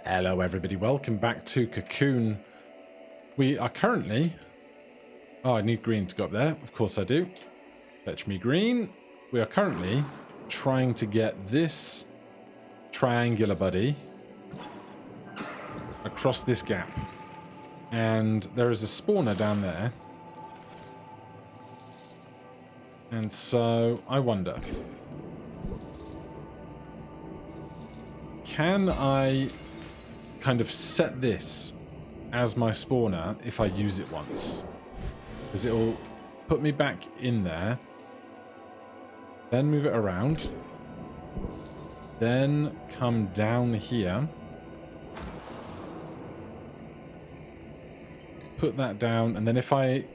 Hello everybody, welcome back to Cocoon. We are currently... Oh, I need green to go up there. Of course I do. Fetch me green. We are currently trying to get this triangular buddy across this gap. And there is a spawner down there. And so, I wonder... Can I kind of set this as my spawner if I use it once? Because it'll put me back in there. Then move it around. Then come down here. Put that down. And then if I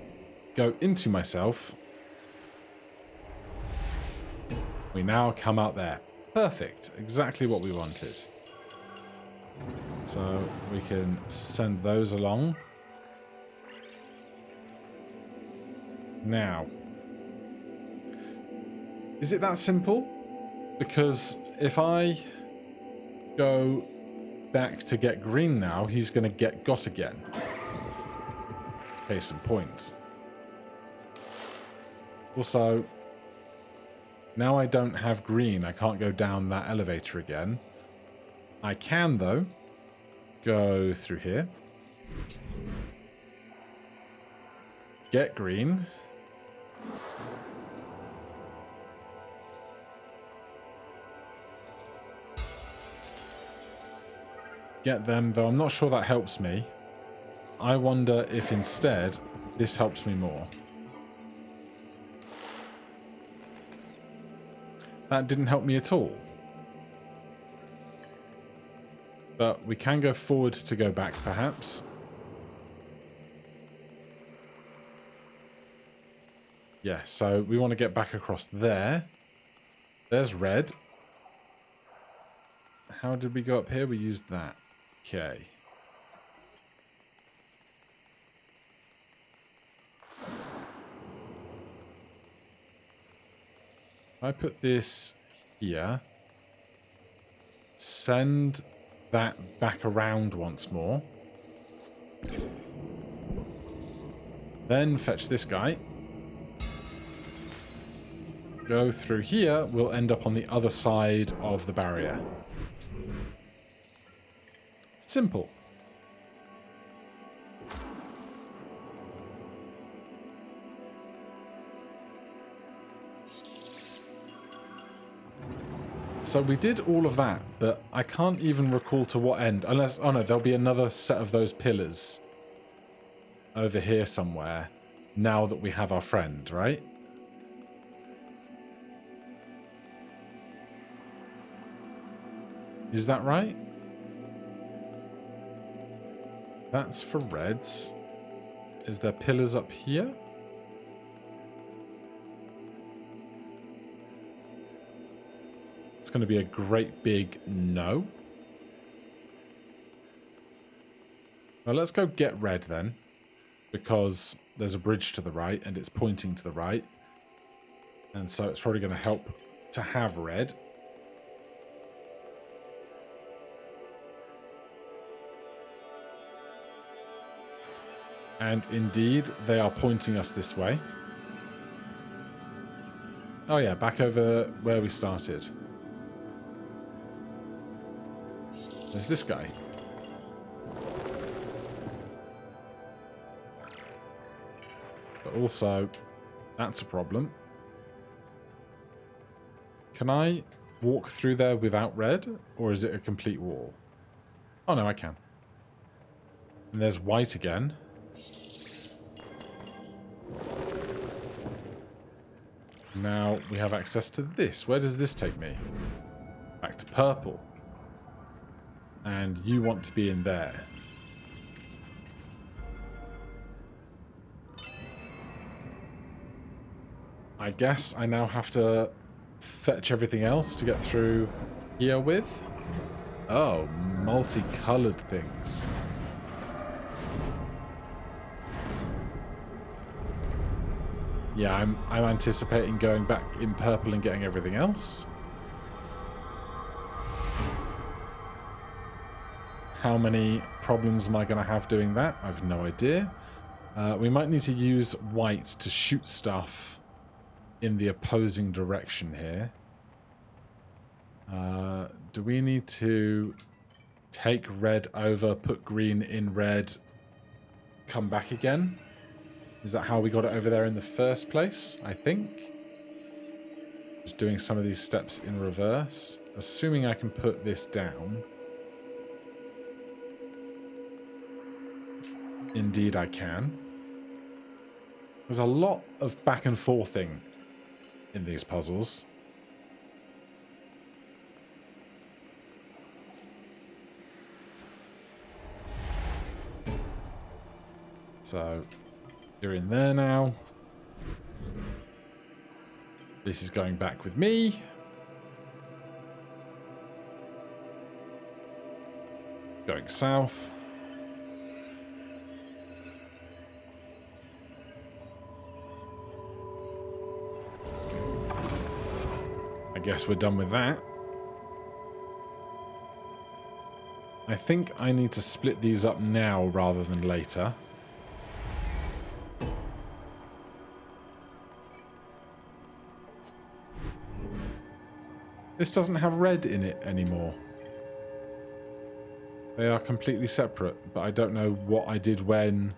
go into myself, we now come out there. Perfect. Exactly what we wanted. So we can send those along. Now, is it that simple? Because if I go back to get green now, he's going to get got again. Case in point. Also, now I don't have green. I can't go down that elevator again. I can, though, go through here. Get green. Get them, though I'm not sure that helps me. I wonder if instead this helps me more. That didn't help me at all. But we can go forward to go back, perhaps. Yeah, so we want to get back across there. There's red. How did we go up here? We used that. Okay. I put this here. Send that back around once more. Then fetch this guy. Go through here. We'll end up on the other side of the barrier. Simple. So we did all of that, but I can't even recall to what end. Unless, oh no, there'll be another set of those pillars over here somewhere now that we have our friend, right? Is that right? That's for reds. Is there pillars up here? It's going to be a great big no. Well, let's go get red then, because there's a bridge to the right and it's pointing to the right. And so it's probably going to help to have red. And indeed, they are pointing us this way. Oh yeah, back over where we started. There's this guy. But also, that's a problem. Can I walk through there without red? Or is it a complete wall? Oh no, I can. And there's white again. Now we have access to this. Where does this take me? Back to purple. And you want to be in there. I guess I now have to fetch everything else to get through here with. Oh, multicolored things. Yeah, I'm anticipating going back in purple and getting everything else. How many problems am I going to have doing that? I've no idea. We might need to use white to shoot stuff in the opposing direction here. Do we need to take red over, put green in red, come back again? Is that how we got it over there in the first place? I think. Just doing some of these steps in reverse. Assuming I can put this down. Indeed I can. There's a lot of back and forthing in these puzzles. So, you're in there now. This is going back with me. Going south. I guess we're done with that. I think I need to split these up now rather than later. This doesn't have red in it anymore. They are completely separate, but I don't know what I did when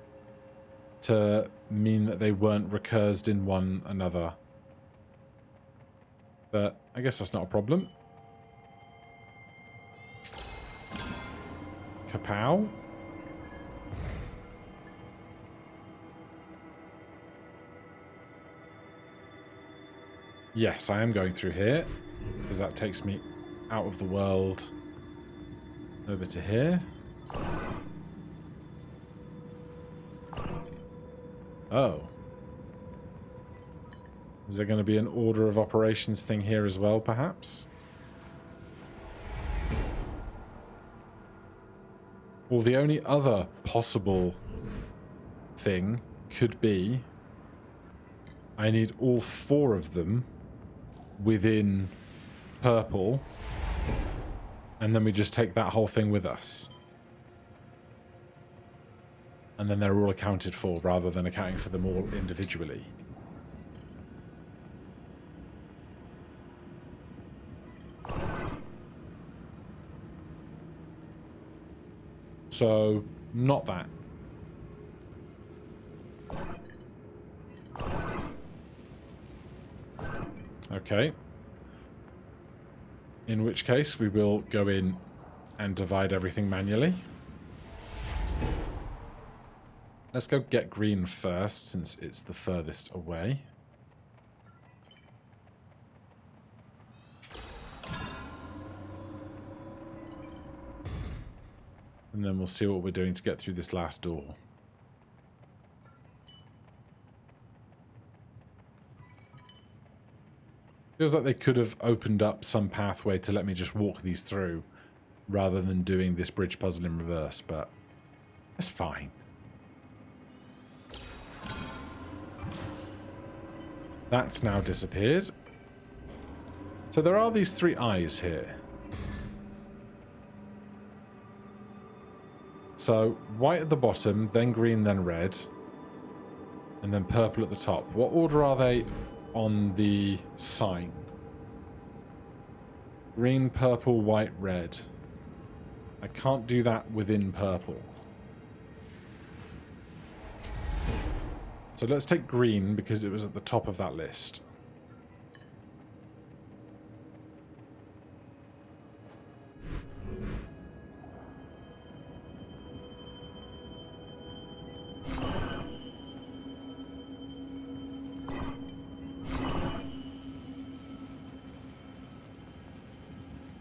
to mean that they weren't recursed in one another. But I guess that's not a problem. Kapow. Yes, I am going through here, because that takes me out of the world over to here. Oh. Is there going to be an order of operations thing here as well, perhaps? Well, the only other possible thing could be I need all four of them within purple, and then we just take that whole thing with us. And then they're all accounted for rather than accounting for them all individually. So, not that. Okay. In which case, we will go in and divide everything manually. Let's go get green first, since it's the furthest away. And then we'll see what we're doing to get through this last door. Feels like they could have opened up some pathway to let me just walk these through, rather than doing this bridge puzzle in reverse, but that's fine. That's now disappeared. So there are these three eyes here. So white at the bottom, then green, then red, and then purple at the top. What order are they on the sign? Green, purple, white, red. I can't do that within purple. So let's take green because it was at the top of that list.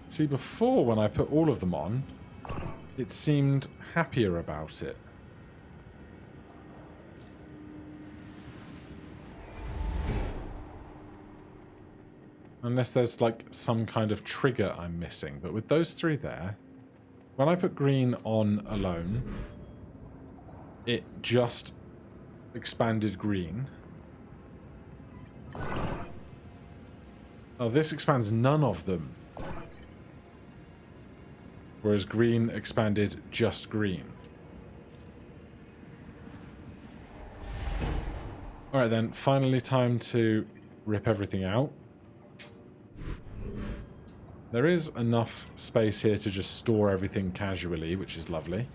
See, before when I put all of them on, it seemed happier about it. Unless there's like some kind of trigger I'm missing. But with those three there, when I put green on alone, it just expanded green. Oh, this expands none of them. whereas green expanded just green. Alright then, finally time to rip everything out. There is enough space here to just store everything casually, which is lovely.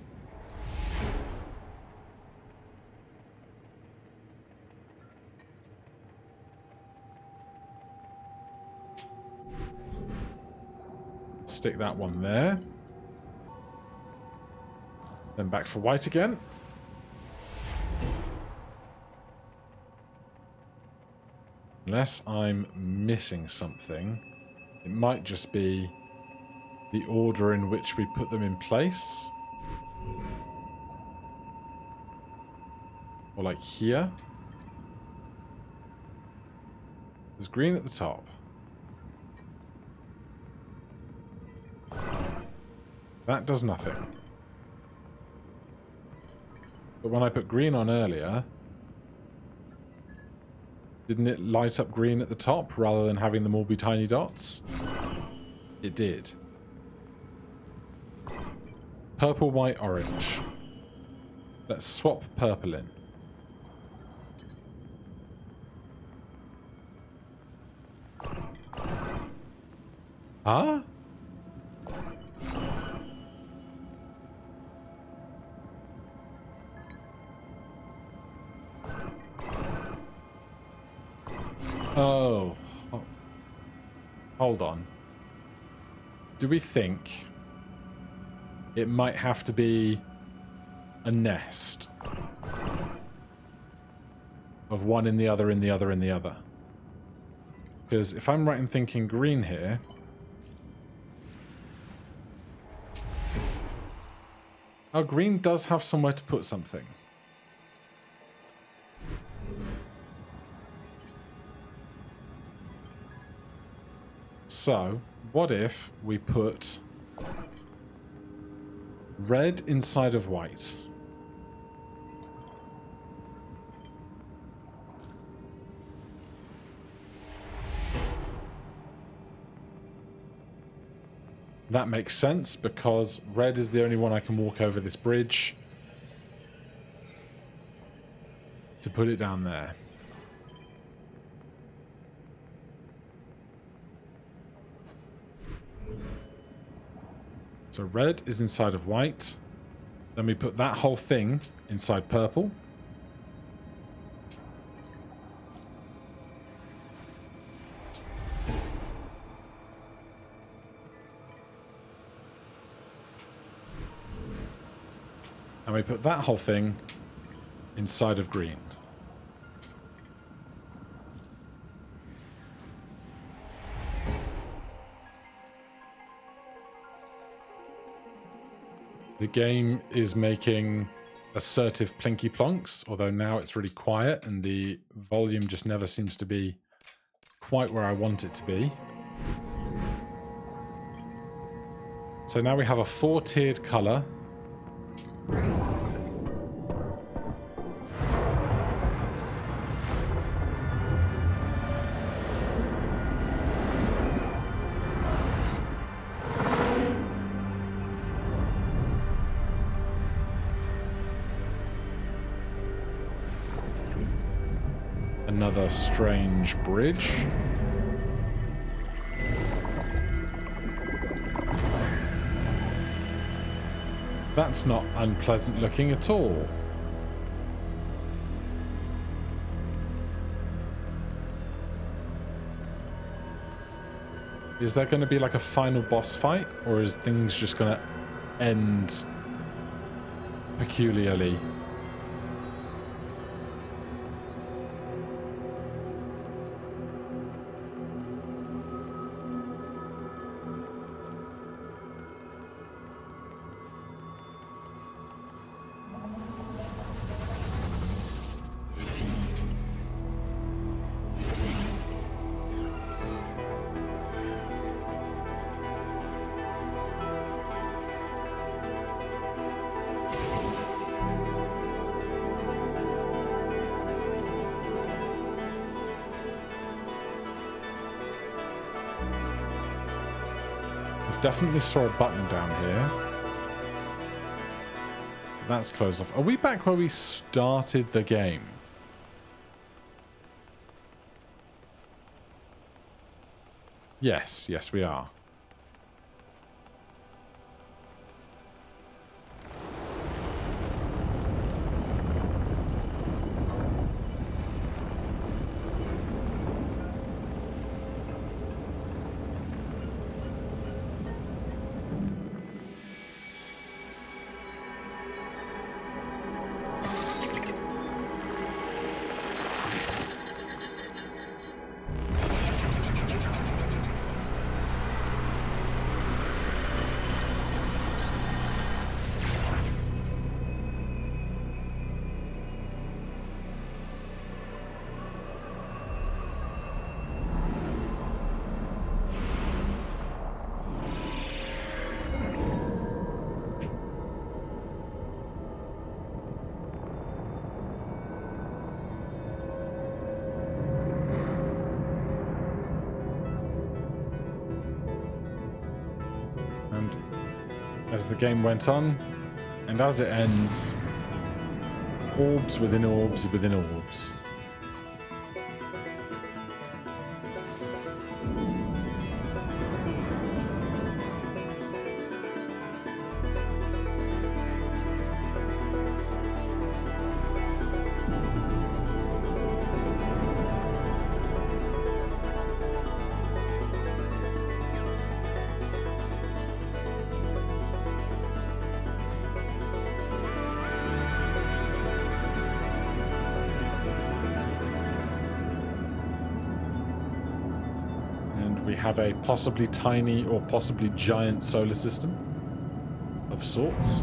Stick that one there. Then back for white again. Unless I'm missing something, it might just be the order in which we put them in place. Or like here. There's green at the top. That does nothing. But when I put green on earlier, didn't it light up green at the top rather than having them all be tiny dots? It did. Purple, white, orange. Let's swap purple in. Huh? Oh. Hold on. Do we think it might have to be a nest of one in the other, in the other, in the other? Because if I'm right in thinking green here, oh, green does have somewhere to put something. So, what if we put red inside of white? That makes sense because red is the only one I can walk over this bridge to put it down there. So red is inside of white. Then we put that whole thing inside purple. And we put that whole thing inside of green. The game is making assertive plinky plonks, although now it's really quiet and the volume just never seems to be quite where I want it to be. So now we have a 4-tiered color. Another strange bridge. That's not unpleasant looking at all. Is there going to be like a final boss fight, or is things just going to end peculiarly? definitely saw a button down here. That's closed off. Are we back where we started the game? Yes, yes we are. And as the game went on, and as it ends, orbs within orbs within orbs. We have a possibly tiny or possibly giant solar system of sorts.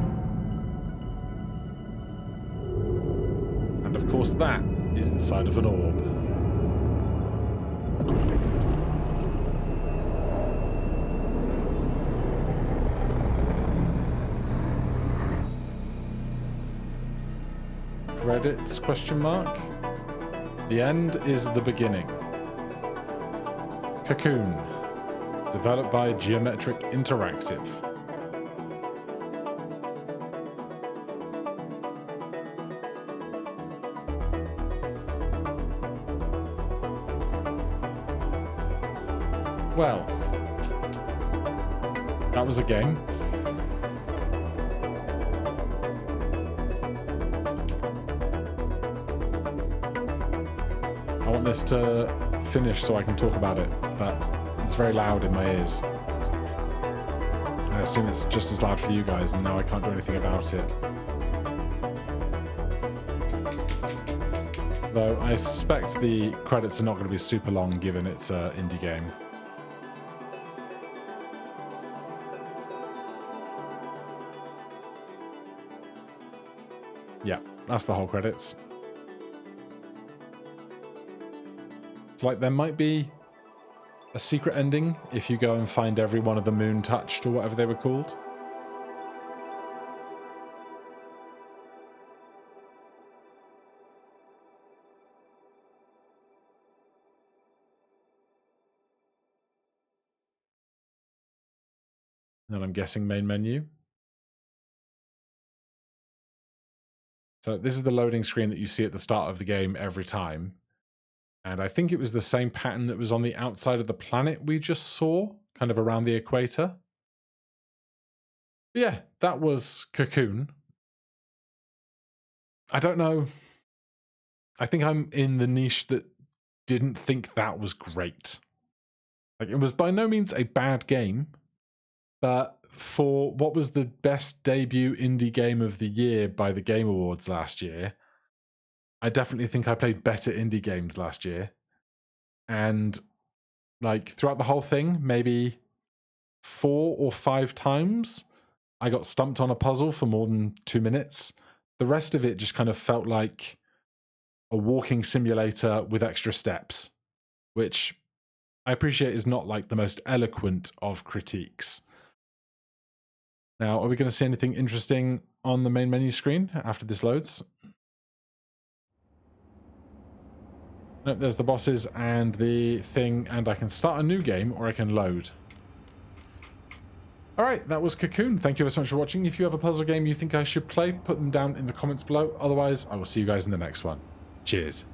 And of course that is inside of an orb. Credits, question mark. The end is the beginning. Cocoon, developed by Geometric Interactive. Well, that was a game. I want this to finish so I can talk about it, but it's very loud in my ears. I assume it's just as loud for you guys, and now I can't do anything about it. Though I suspect the credits are not going to be super long given it's an indie game. Yeah, that's the whole credits. It's like there might be a secret ending if you go and find every one of the moon touched or whatever they were called. And I'm guessing main menu. So this is the loading screen that you see at the start of the game every time. And I think it was the same pattern that was on the outside of the planet we just saw, kind of around the equator. But yeah, that was Cocoon. I don't know. I think I'm in the niche that didn't think that was great. Like, it was by no means a bad game, but for what was the best debut indie game of the year by the Game Awards last year, I definitely think I played better indie games last year. And like throughout the whole thing, maybe 4 or 5 times, I got stumped on a puzzle for more than 2 minutes. The rest of it just kind of felt like a walking simulator with extra steps, which I appreciate is not like the most eloquent of critiques. Now, are we going to see anything interesting on the main menu screen after this loads? Nope, there's the bosses and the thing, and I can start a new game or I can load. Alright, that was Cocoon. Thank you so much for watching. If you have a puzzle game you think I should play, put them down in the comments below. Otherwise, I will see you guys in the next one. Cheers.